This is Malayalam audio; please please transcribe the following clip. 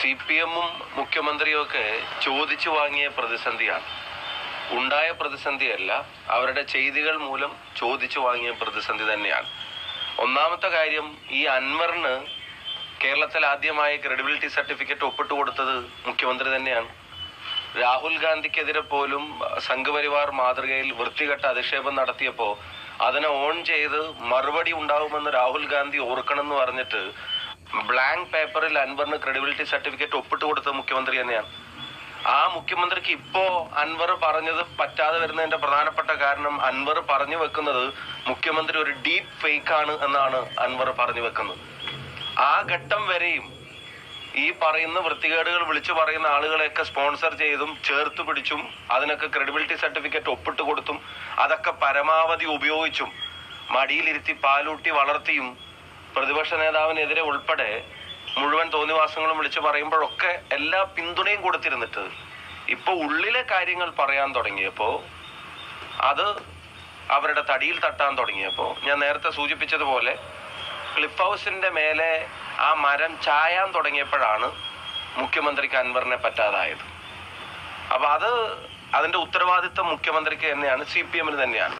CPM-ഉം മുഖ്യമന്ത്രിയൊക്കെ ചോദിച്ചു വാങ്ങിയ പ്രതിസന്ധിയാണ്. ഉണ്ടായ പ്രതിസന്ധിയല്ല, അവരുടെ ചെയ്തികൾ മൂലം ചോദിച്ചു വാങ്ങിയ പ്രതിസന്ധി തന്നെയാണ്. ഒന്നാമത്തെ കാര്യം, ഈ അൻവറിന് കേരളത്തിൽ ആദ്യമായി ക്രെഡിബിലിറ്റി സർട്ടിഫിക്കറ്റ് ഒപ്പിട്ട് കൊടുത്തത് മുഖ്യമന്ത്രി തന്നെയാണ്. രാഹുൽ ഗാന്ധിക്കെതിരെ പോലും സംഘപരിവാർ മാതൃകയിൽ വൃത്തികെട്ട അധിക്ഷേപം നടത്തിയപ്പോൾ അതിനെ ഓൺ ചെയ്ത് മറുപടി ഉണ്ടാവുമെന്ന് രാഹുൽ ഗാന്ധി ഓർക്കണം എന്ന് പറഞ്ഞിട്ട് ബ്ലാങ്ക് പേപ്പറിൽ അൻവറിന് ക്രെഡിബിലിറ്റി സർട്ടിഫിക്കറ്റ് ഒപ്പിട്ട് കൊടുത്തത് മുഖ്യമന്ത്രി തന്നെയാണ്. ആ മുഖ്യമന്ത്രിക്ക് ഇപ്പോ അൻവർ പറഞ്ഞത് പറ്റാതെ വരുന്നതിന്റെ പ്രധാനപ്പെട്ട കാരണം, അൻവർ പറഞ്ഞു വെക്കുന്നത് മുഖ്യമന്ത്രി ഒരു ഡീപ്പ് ഫേക്ക് ആണ് എന്നാണ് അൻവർ പറഞ്ഞു വെക്കുന്നത്. ആ ഘട്ടം വരെയും ഈ പറയുന്ന വൃത്തികേടുകൾ വിളിച്ചു പറയുന്ന ആളുകളെയൊക്കെ സ്പോൺസർ ചെയ്തും ചേർത്ത് പിടിച്ചും അതിനൊക്കെ ക്രെഡിബിലിറ്റി സർട്ടിഫിക്കറ്റ് ഒപ്പിട്ട് കൊടുത്തും അതൊക്കെ പരമാവധി ഉപയോഗിച്ചും മടിയിലിരുത്തി പാലൂട്ടി വളർത്തിയും പ്രതിപക്ഷ നേതാവിനെതിരെ ഉൾപ്പെടെ മുഴുവൻ തോന്നിവാസങ്ങളും വിളിച്ചു പറയുമ്പോഴൊക്കെ എല്ലാ പിന്തുണയും കൊടുത്തിരുന്നിട്ട് ഇപ്പൊ ഉള്ളിലെ കാര്യങ്ങൾ പറയാൻ തുടങ്ങിയപ്പോ, അത് അവരുടെ തടിയിൽ തട്ടാൻ തുടങ്ങിയപ്പോ, ഞാൻ നേരത്തെ സൂചിപ്പിച്ചതുപോലെ ക്ലിഫ് ഹൗസിന്റെ മേലെ ആ മരം ചായാൻ തുടങ്ങിയപ്പോഴാണ് മുഖ്യമന്ത്രിക്ക് അൻവറിനെ പറ്റാതായത്. അപ്പൊ അതിന്റെ ഉത്തരവാദിത്വം മുഖ്യമന്ത്രിക്ക് തന്നെയാണ്, CPM-ന് തന്നെയാണ്.